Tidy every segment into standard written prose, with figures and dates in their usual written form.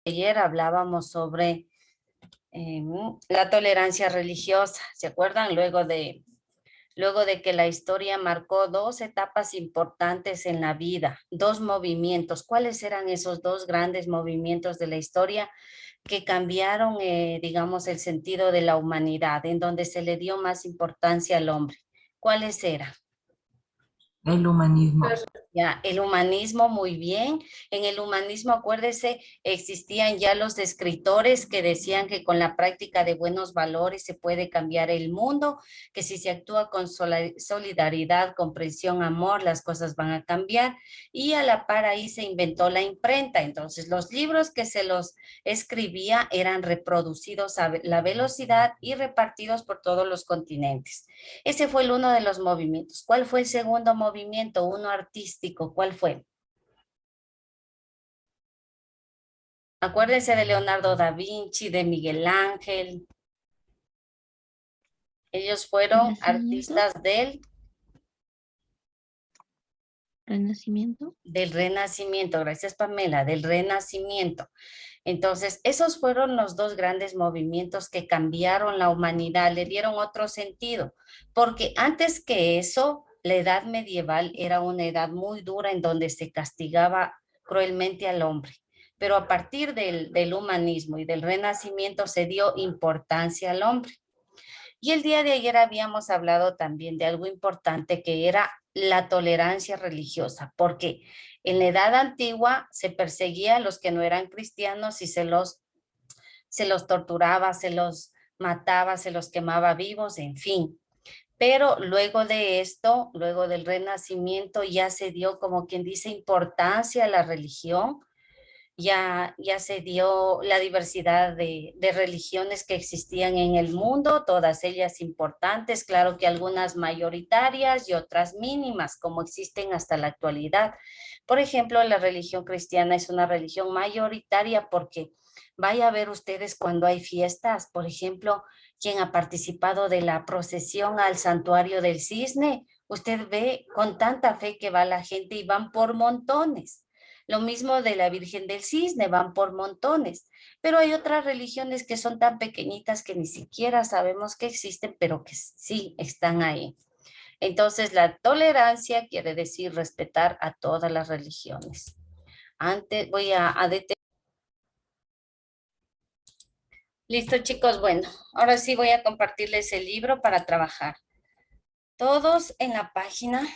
ayer hablábamos sobre la tolerancia religiosa, ¿se acuerdan? Luego de que la historia marcó dos etapas importantes en la vida, dos movimientos. ¿Cuáles eran esos dos grandes movimientos de la historia que cambiaron, digamos, el sentido de la humanidad, en donde se le dio más importancia al hombre? ¿Cuáles eran? El humanismo. Ya, el humanismo, muy bien. En el humanismo, acuérdese, existían ya los escritores que decían que con la práctica de buenos valores se puede cambiar el mundo, que si se actúa con solidaridad, comprensión, amor, las cosas van a cambiar. Y a la par ahí se inventó la imprenta. Entonces, los libros que se los escribía eran reproducidos a la velocidad y repartidos por todos los continentes. Ese fue el uno de los movimientos. ¿Cuál fue el segundo movimiento? Uno artístico. ¿Cuál fue? Acuérdense de Leonardo da Vinci, de Miguel Ángel. Ellos fueron Renacimiento, artistas Renacimiento. del Renacimiento. Gracias, Pamela, del Renacimiento. Entonces, esos fueron los dos grandes movimientos que cambiaron la humanidad, le dieron otro sentido, porque antes que eso, la edad medieval era una edad muy dura en donde se castigaba cruelmente al hombre. Pero a partir del humanismo y del renacimiento se dio importancia al hombre. Y el día de ayer habíamos hablado también de algo importante que era la tolerancia religiosa, porque en la edad antigua se perseguía a los que no eran cristianos y se los torturaba, se los mataba, se los quemaba vivos, en fin. Pero luego de esto, luego del Renacimiento, ya se dio, como quien dice, importancia a la religión, ya se dio la diversidad de religiones que existían en el mundo, todas ellas importantes, claro que algunas mayoritarias y otras mínimas, como existen hasta la actualidad. Por ejemplo, la religión cristiana es una religión mayoritaria porque vaya a ver ustedes cuando hay fiestas, por ejemplo, quien ha participado de la procesión al santuario del Cisne, usted ve con tanta fe que va la gente y van por montones. Lo mismo de la Virgen del Cisne, van por montones. Pero hay otras religiones que son tan pequeñitas que ni siquiera sabemos que existen, pero que sí están ahí. Entonces, la tolerancia quiere decir respetar a todas las religiones. Antes voy a detener. Listo, chicos. Bueno, ahora sí voy a compartirles el libro para trabajar. Todos en la página.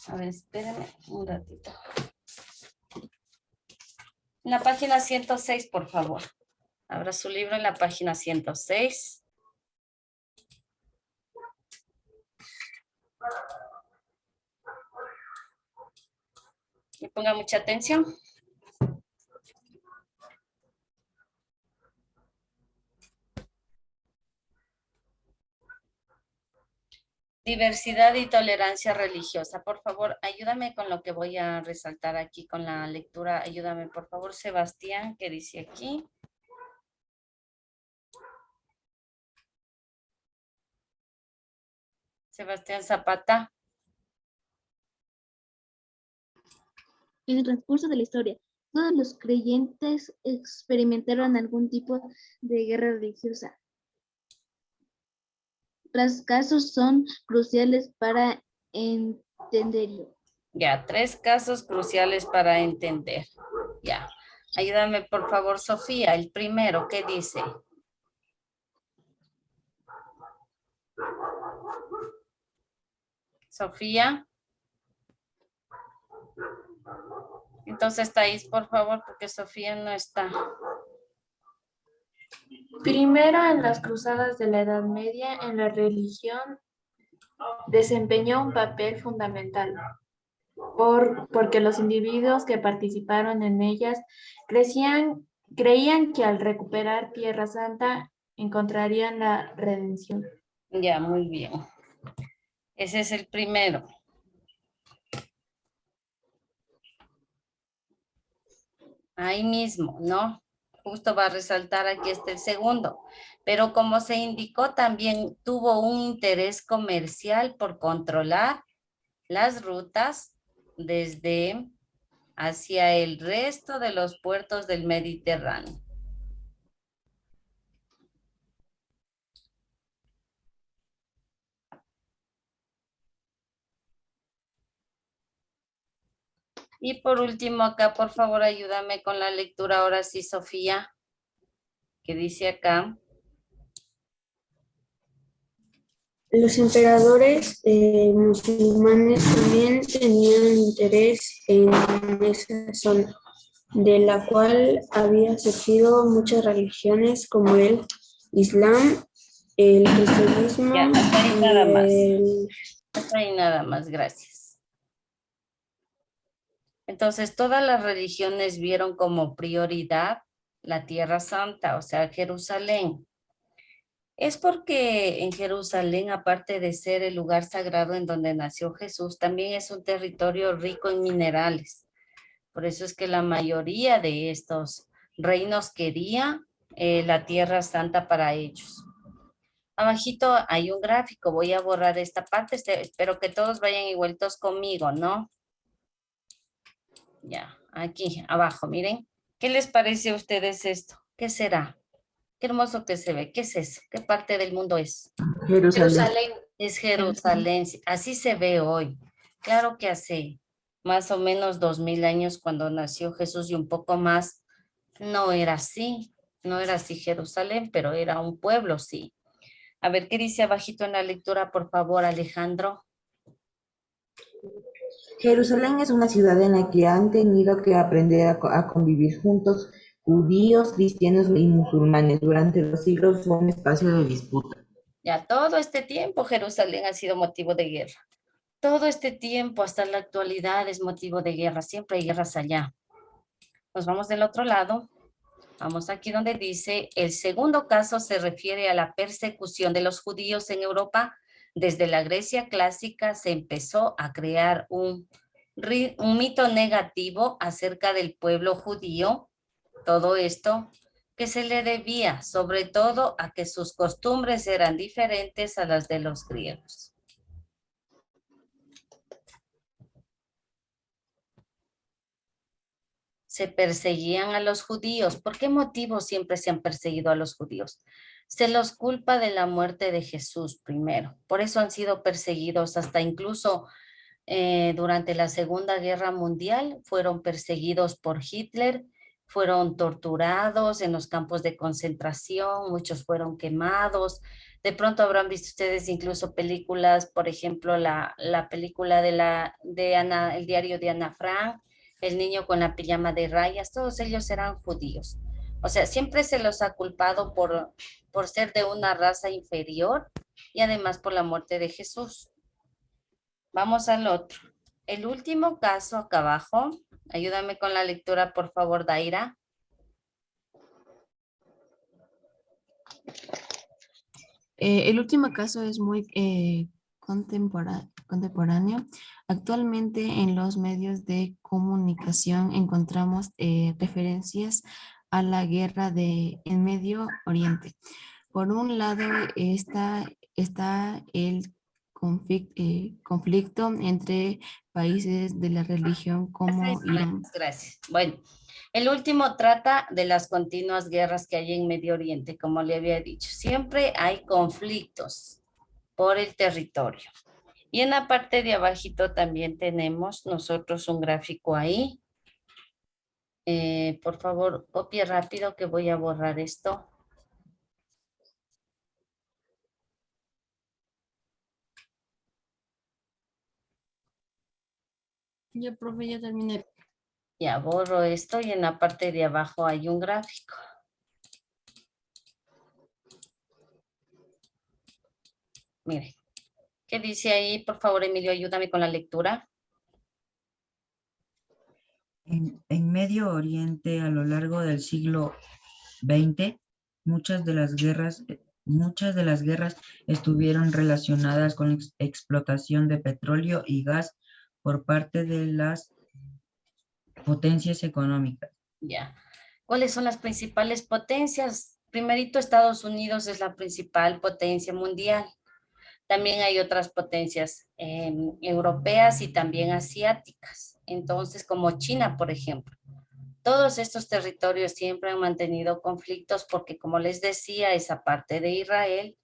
A ver, espérenme un ratito. En la página 106, por favor. Abra su libro en la página 106. Y ponga mucha atención. Diversidad y tolerancia religiosa. Por favor, ayúdame con lo que voy a resaltar aquí con la lectura. Ayúdame, por favor, Sebastián, ¿qué dice aquí? Sebastián Zapata. En el transcurso de la historia, todos los creyentes experimentaron algún tipo de guerra religiosa. Los casos son cruciales para entenderlo. Ya, 3 casos cruciales para entender. Ya. Ayúdame, por favor, Sofía. El primero, ¿qué dice? Sofía. Entonces, Thais, por favor, porque Sofía no está. Primero, en las cruzadas de la Edad Media, en la religión desempeñó un papel fundamental, porque los individuos que participaron en ellas creían que al recuperar Tierra Santa encontrarían la redención. Ya, muy bien. Ese es el primero. Ahí mismo, ¿no? Justo va a resaltar aquí está el segundo. Pero como se indicó, también tuvo un interés comercial por controlar las rutas desde hacia el resto de los puertos del Mediterráneo. Y por último acá, por favor, ayúdame con la lectura ahora sí, Sofía, que dice acá. Los emperadores musulmanes también tenían interés en esa zona, de la cual había surgido muchas religiones como el Islam, el cristianismo Ya, hasta ahí nada más. y Hasta ahí nada más, gracias. Entonces, todas las religiones vieron como prioridad la Tierra Santa, o sea, Jerusalén. Es porque en Jerusalén, aparte de ser el lugar sagrado en donde nació Jesús, también es un territorio rico en minerales. Por eso es que la mayoría de estos reinos quería la Tierra Santa para ellos. Abajito hay un gráfico, voy a borrar esta parte, espero que todos vayan igualitos conmigo, ¿no? Ya, aquí abajo, miren. ¿Qué les parece a ustedes esto? ¿Qué será? Qué hermoso que se ve. ¿Qué es eso? ¿Qué parte del mundo es? Jerusalén. Es Jerusalén. Así se ve hoy. Claro que hace más o menos 2000 años cuando nació Jesús y un poco más, no era así. No era así Jerusalén, pero era un pueblo, sí. A ver, ¿qué dice abajito en la lectura, por favor, Alejandro? Jerusalén es una ciudad en la que han tenido que aprender a convivir juntos judíos, cristianos y musulmanes. Durante los siglos fue un espacio de disputa. Ya todo este tiempo Jerusalén ha sido motivo de guerra. Todo este tiempo hasta la actualidad es motivo de guerra. Siempre hay guerras allá. Nos vamos del otro lado. Vamos aquí donde dice, el segundo caso se refiere a la persecución de los judíos en Europa. Desde la Grecia clásica se empezó a crear un mito negativo acerca del pueblo judío. Todo esto que se le debía sobre todo a que sus costumbres eran diferentes a las de los griegos. Se perseguían a los judíos. ¿Por qué motivo siempre se han perseguido a los judíos? Se los culpa de la muerte de Jesús primero. Por eso han sido perseguidos hasta incluso durante la Segunda Guerra Mundial. Fueron perseguidos por Hitler, fueron torturados en los campos de concentración, muchos fueron quemados. De pronto habrán visto ustedes incluso películas, por ejemplo, la película de Ana, el diario de Ana Frank, el niño con la pijama de rayas, todos ellos eran judíos. O sea, siempre se los ha culpado por ser de una raza inferior y además por la muerte de Jesús. Vamos al otro. El último caso acá abajo. Ayúdame con la lectura, por favor, Daira. El último caso es muy contemporáneo. Actualmente en los medios de comunicación encontramos referencias a la guerra en Medio Oriente. Por un lado está el conflicto entre países de la religión como Irán. Gracias. Bueno, el último trata de las continuas guerras que hay en Medio Oriente, como le había dicho. Siempre hay conflictos por el territorio. Y en la parte de abajito también tenemos nosotros un gráfico ahí. Por favor, copie rápido que voy a borrar esto. Ya, profe, ya terminé. Ya borro esto y en la parte de abajo hay un gráfico. Miren, ¿qué dice ahí? Por favor, Emilio, ayúdame con la lectura. En Medio Oriente, a lo largo del siglo XX, muchas de las guerras estuvieron relacionadas con la explotación de petróleo y gas por parte de las potencias económicas. Ya. ¿Cuáles son las principales potencias? Primerito, Estados Unidos es la principal potencia mundial. También hay otras potencias europeas y también asiáticas. Entonces, como China, por ejemplo. Todos estos territorios siempre han mantenido conflictos porque, como les decía, esa parte de Israel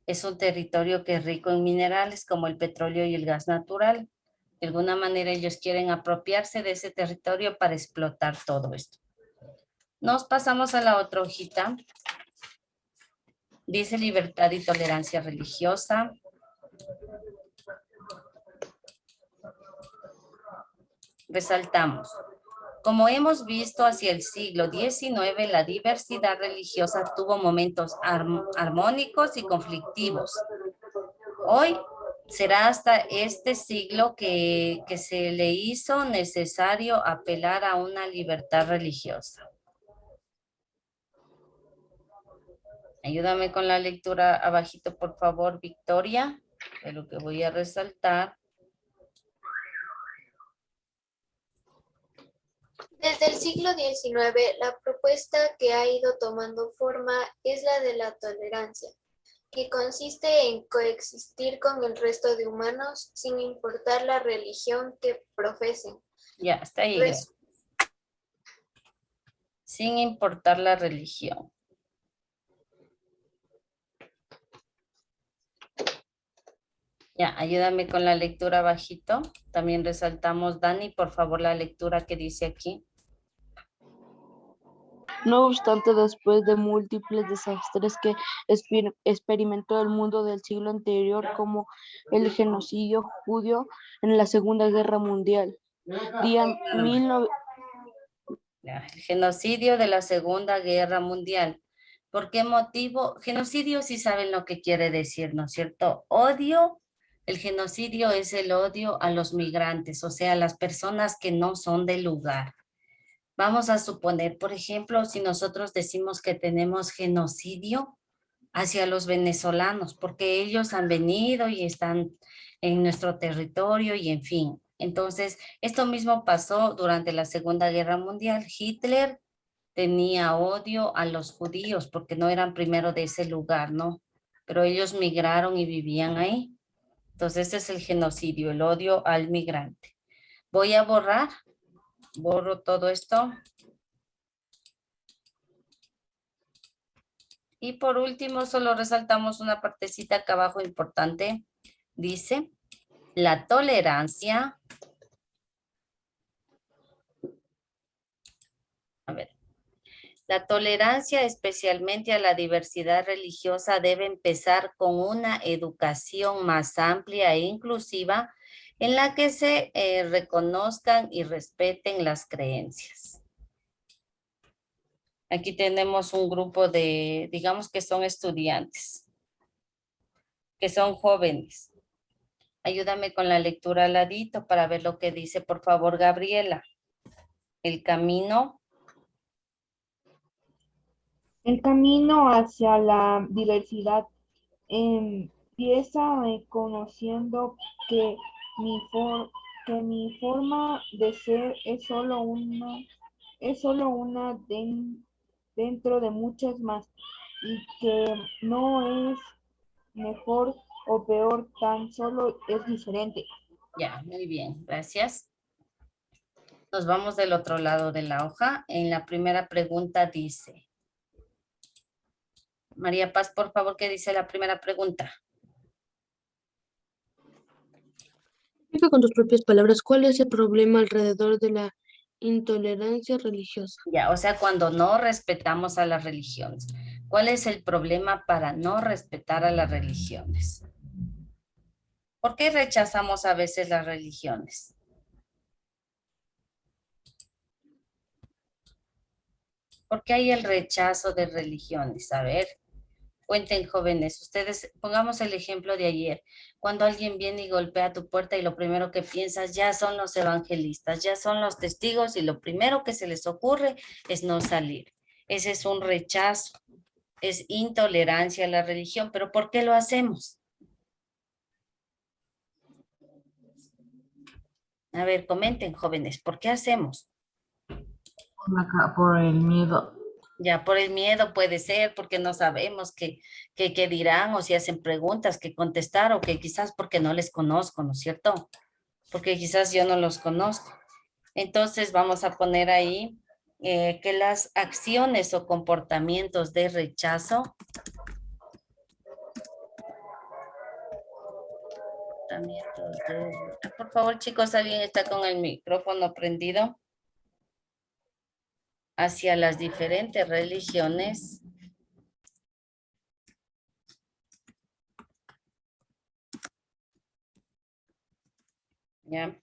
es un territorio que es rico en minerales como el petróleo y el gas natural. De alguna manera ellos quieren apropiarse de ese territorio para explotar todo esto. Nos pasamos a la otra hojita. Dice libertad y tolerancia religiosa. Resaltamos. Como hemos visto hacia el siglo XIX, la diversidad religiosa tuvo momentos armónicos y conflictivos. Hoy será hasta este siglo que se le hizo necesario apelar a una libertad religiosa. Ayúdame con la lectura abajito, por favor, Victoria, de lo que voy a resaltar. Desde el siglo XIX, la propuesta que ha ido tomando forma es la de la tolerancia, que consiste en coexistir con el resto de humanos sin importar la religión que profesen. Ya, está ahí. Sin importar la religión. Ya, ayúdame con la lectura abajito. También resaltamos, Dani, por favor, la lectura que dice aquí. No obstante, después de múltiples desastres que experimentó el mundo del siglo anterior, como el genocidio judío en la Segunda Guerra Mundial, El genocidio de la Segunda Guerra Mundial. ¿Por qué motivo? Genocidio, sí saben lo que quiere decir, ¿no es cierto? Odio. El genocidio es el odio a los migrantes, o sea, a las personas que no son del lugar. Vamos a suponer, por ejemplo, si nosotros decimos que tenemos genocidio hacia los venezolanos, porque ellos han venido y están en nuestro territorio y en fin. Entonces, esto mismo pasó durante la Segunda Guerra Mundial. Hitler tenía odio a los judíos porque no eran primero de ese lugar, ¿no? Pero ellos migraron y vivían ahí. Entonces, ese es el genocidio, el odio al migrante. Voy a borro todo esto. Y por último, solo resaltamos una partecita acá abajo importante. Dice, la tolerancia. A ver. La tolerancia, especialmente a la diversidad religiosa, debe empezar con una educación más amplia e inclusiva en la que se reconozcan y respeten las creencias. Aquí tenemos un grupo de, digamos que son estudiantes, que son jóvenes. Ayúdame con la lectura al ladito para ver lo que dice, por favor, Gabriela. El camino. El camino hacia la diversidad empieza conociendo que mi forma de ser es solo una dentro de muchas más y que no es mejor o peor, tan solo es diferente. Ya, muy bien, gracias. Nos vamos del otro lado de la hoja. En la primera pregunta dice. María Paz, por favor, ¿qué dice la primera pregunta? Explica con tus propias palabras cuál es el problema alrededor de la intolerancia religiosa. Ya, o sea, cuando no respetamos a las religiones. ¿Cuál es el problema para no respetar a las religiones? ¿Por qué rechazamos a veces las religiones? ¿Por qué hay el rechazo de religiones? A ver, cuenten jóvenes, ustedes, pongamos el ejemplo de ayer. Cuando alguien viene y golpea tu puerta y lo primero que piensas ya son los evangelistas, ya son los testigos y lo primero que se les ocurre es no salir. Ese es un rechazo, es intolerancia a la religión, pero ¿por qué lo hacemos? A ver, comenten jóvenes, ¿por qué hacemos? Por el miedo Ya por el miedo puede ser, porque no sabemos qué dirán o si hacen preguntas que contestar o que quizás porque no les conozco, ¿no es cierto? Porque quizás yo no los conozco. Entonces vamos a poner ahí que las acciones o comportamientos de rechazo por favor, chicos, ¿alguien está con el micrófono prendido? Hacia las diferentes religiones. ¿Ya?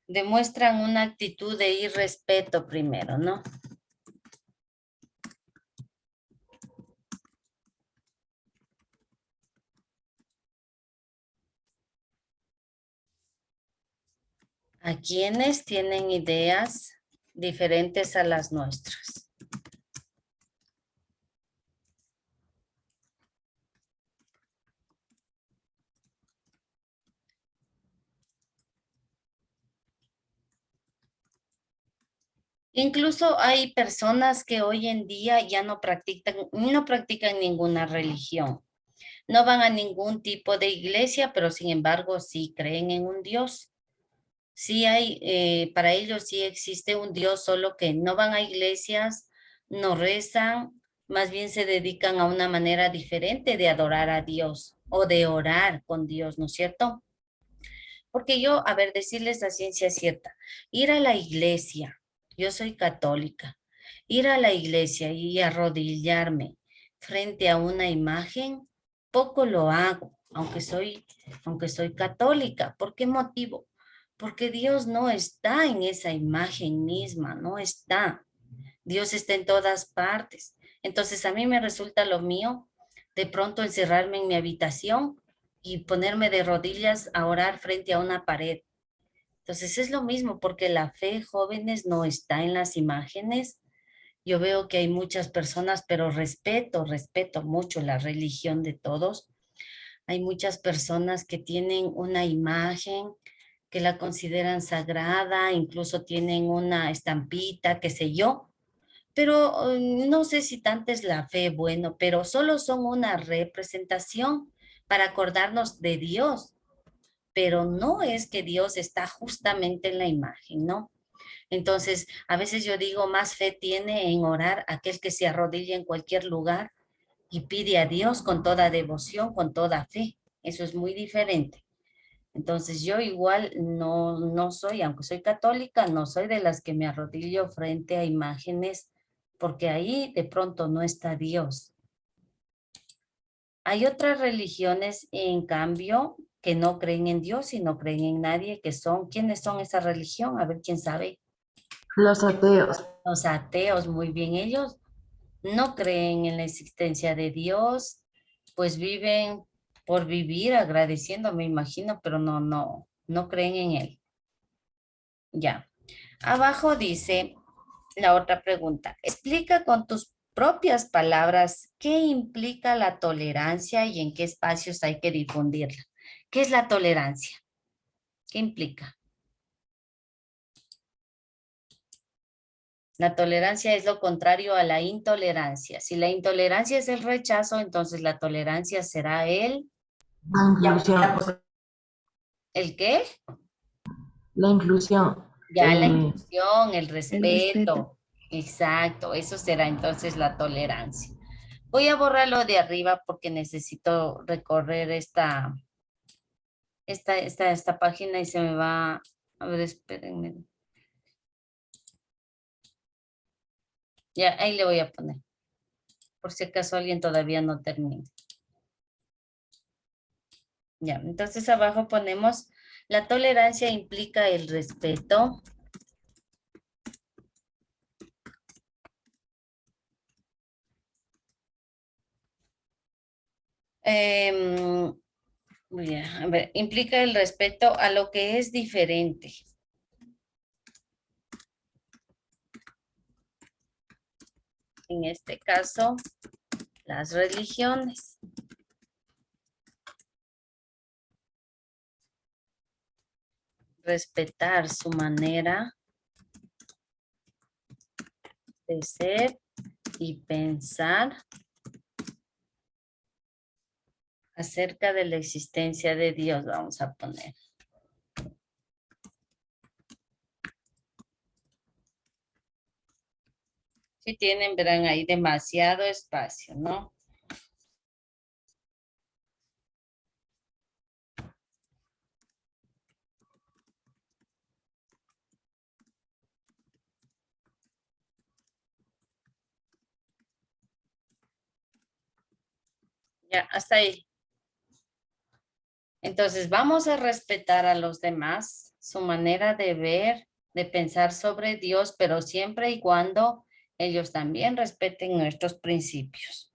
Demuestran una actitud de irrespeto primero, ¿no? A quienes tienen ideas diferentes a las nuestras. Incluso hay personas que hoy en día ya no practican ninguna religión. No van a ningún tipo de iglesia, pero sin embargo sí creen en un Dios. Sí hay, para ellos sí existe un Dios, solo que no van a iglesias, no rezan, más bien se dedican a una manera diferente de adorar a Dios o de orar con Dios, ¿no es cierto? Porque yo, a ver, decirles la ciencia cierta, ir a la iglesia, yo soy católica, ir a la iglesia y arrodillarme frente a una imagen, poco lo hago, aunque soy católica. ¿Por qué motivo? Porque Dios no está en esa imagen misma, no está. Dios está en todas partes. Entonces a mí me resulta lo mío de pronto encerrarme en mi habitación y ponerme de rodillas a orar frente a una pared. Entonces es lo mismo porque la fe, jóvenes, no está en las imágenes. Yo veo que hay muchas personas, pero respeto mucho la religión de todos. Hay muchas personas que tienen una imagen que la consideran sagrada, incluso tienen una estampita, qué sé yo, pero no sé si tanta es la fe, bueno, pero solo son una representación para acordarnos de Dios, pero no es que Dios está justamente en la imagen, ¿no? Entonces, a veces yo digo, más fe tiene en orar aquel que se arrodilla en cualquier lugar y pide a Dios con toda devoción, con toda fe. Eso es muy diferente. Entonces, yo igual no soy, aunque soy católica, no soy de las que me arrodillo frente a imágenes, porque ahí de pronto no está Dios. Hay otras religiones, en cambio, que no creen en Dios y no creen en nadie, que son, ¿quiénes son esa religión? A ver, ¿quién sabe? Los ateos. Los ateos, muy bien, ellos no creen en la existencia de Dios, pues viven por vivir agradeciendo, me imagino, pero no creen en él. Ya. Abajo dice la otra pregunta. Explica con tus propias palabras qué implica la tolerancia y en qué espacios hay que difundirla. ¿Qué es la tolerancia? ¿Qué implica? La tolerancia es lo contrario a la intolerancia. Si la intolerancia es el rechazo, entonces la tolerancia será La inclusión. ¿el qué? La inclusión. Ya, la inclusión, el El respeto. respeto. Exacto, eso será entonces la tolerancia. Voy a borrarlo de arriba porque necesito recorrer esta página y se me va. A ver, espérenme. Ya, ahí le voy a poner. Por si acaso alguien todavía no termina. Ya, entonces abajo ponemos la tolerancia implica el respeto. A ver, implica el respeto a lo que es diferente. En este caso, las religiones. Respetar su manera de ser y pensar acerca de la existencia de Dios, vamos a poner. Si tienen, verán ahí demasiado espacio, ¿no? Ya, hasta ahí. Entonces, vamos a respetar a los demás, su manera de ver, de pensar sobre Dios, pero siempre y cuando ellos también respeten nuestros principios.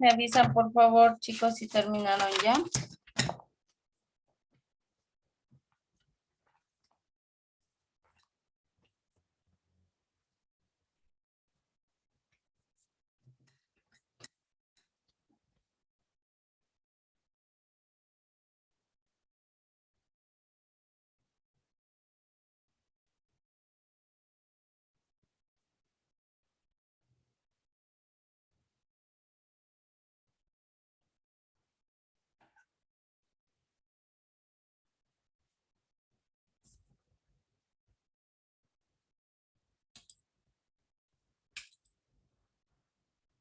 Me avisan, por favor, chicos, si terminaron ya.